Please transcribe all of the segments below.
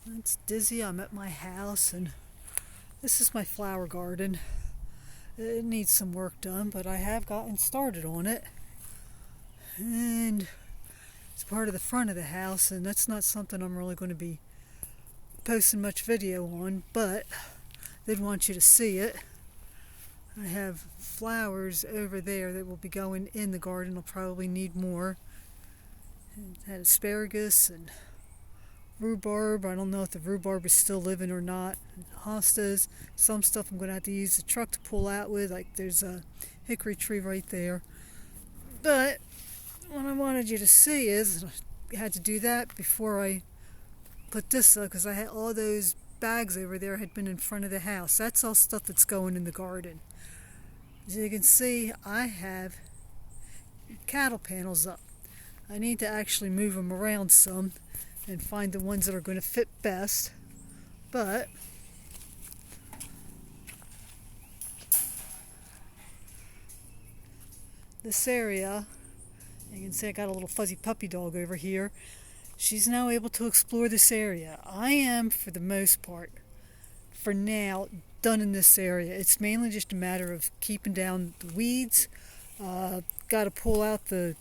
It's Dizzy. I'm at my house, and this is my flower garden. It needs some work done, but I have gotten started on it. And it's part of the front of the house, and that's not something I'm really going to be posting much video on, but they'd want you to see it. I have flowers over there that will be going in the garden. I'll probably need more. And had asparagus and rhubarb. I don't know if the rhubarb is still living or not. Hostas. Some stuff I'm going to have to use the truck to pull out with. Like there's a hickory tree right there. But what I wanted you to see is I had to do that before I put this up, because I had all those bags over there had been in front of the house. That's all stuff that's going in the garden. As you can see, I have cattle panels up. I need to actually move them around some and find the ones that are going to fit best. But this area, you can see I got a little fuzzy puppy dog over here. She's now able to explore this area. I am, for the most part, for now, done in this area. It's mainly just a matter of keeping down the weeds. Got to pull out the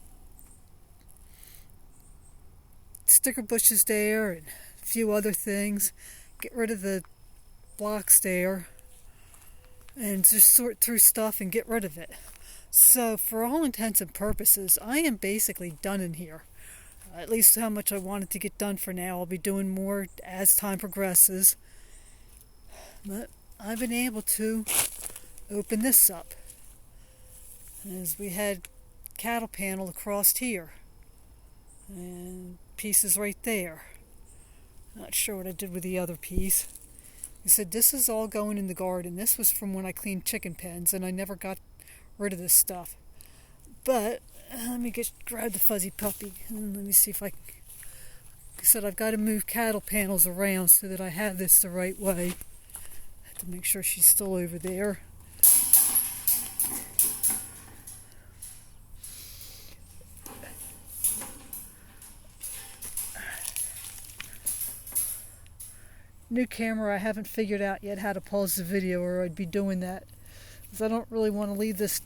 sticker bushes there and a few other things. Get rid of the blocks there and just sort through stuff and get rid of it. So for all intents and purposes, I am basically done in here. At least how much I wanted to get done for now. I'll be doing more as time progresses. But I've been able to open this up, as we had cattle panel across here and pieces right there. Not sure what I did with the other piece. I said this is all going in the garden. This was from when I cleaned chicken pens, and I never got rid of this stuff. But let me grab the fuzzy puppy and let me see if I said I've got to move cattle panels around so that I have this the right way. I have to make sure she's still over there. New camera, I haven't figured out yet how to pause the video, or I'd be doing that, because I don't really want to leave this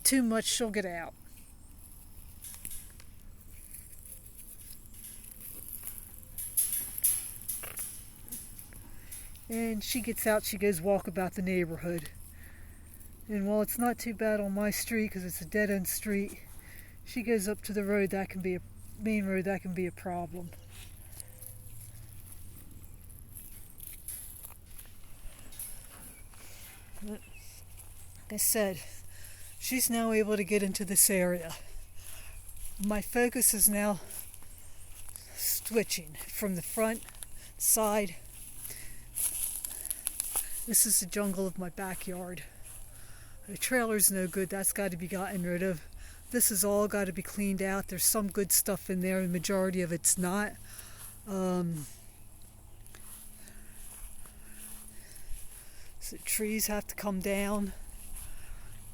too much. She'll get out. And she gets out, she goes walk about the neighborhood. And while it's not too bad on my street, because it's a dead-end street, she goes up to the road, that can be a main road, that can be a problem. But, like I said, she's now able to get into this area. My focus is now switching from the front, side. This is the jungle of my backyard. The trailer's no good. That's got to be gotten rid of. This has all got to be cleaned out. There's some good stuff in there. The majority of it's not. So trees have to come down.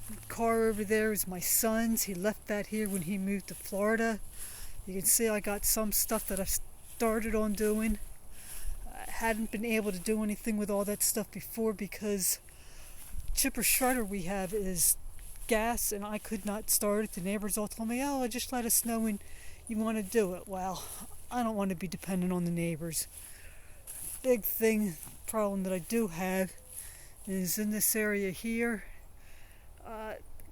The car over there is my son's. He left that here when he moved to Florida. You can see I got some stuff that I've started on doing. I hadn't been able to do anything with all that stuff before because chipper shredder we have is gas, and I could not start it. The neighbors all told me, oh, just let us know when you want to do it. Well, I don't want to be dependent on the neighbors. Big problem that I do have is in this area here.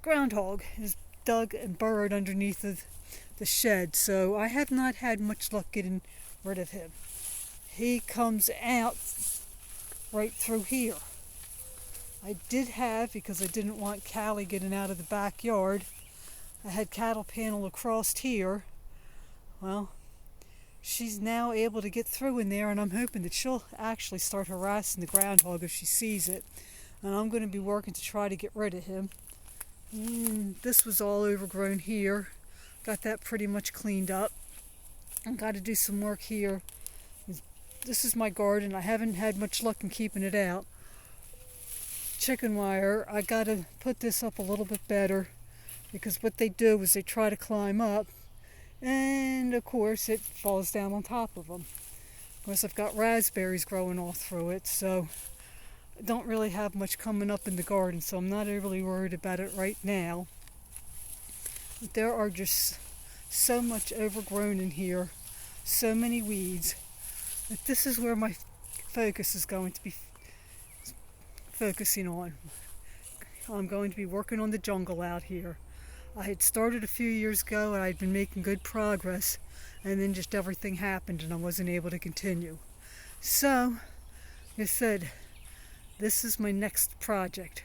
Groundhog is dug and burrowed underneath the shed, so I have not had much luck getting rid of him. He comes out right through here. I did have, because I didn't want Callie getting out of the backyard, I had cattle panel across here. Well, she's now able to get through in there, and I'm hoping that she'll actually start harassing the groundhog if she sees it. And I'm going to be working to try to get rid of him. This was all overgrown here. Got that pretty much cleaned up. I've got to do some work here. This is my garden. I haven't had much luck in keeping it out. Chicken wire, I got to put this up a little bit better, because what they do is they try to climb up, and of course it falls down on top of them. Plus I've got raspberries growing all through it, so I don't really have much coming up in the garden, so I'm not really worried about it right now. But there are just so much overgrown in here, so many weeds, that this is where my focus is going to be focusing on. I'm going to be working on the jungle out here. I had started a few years ago and I'd been making good progress, and then just everything happened and I wasn't able to continue. So, like I said, this is my next project,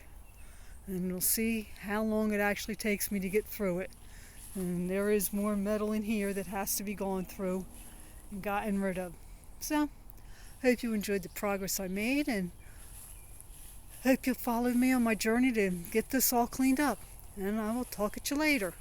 and we'll see how long it actually takes me to get through it. And there is more metal in here that has to be gone through and gotten rid of. So, hope you enjoyed the progress I made, and hope you'll follow me on my journey to get this all cleaned up. And I will talk at you later.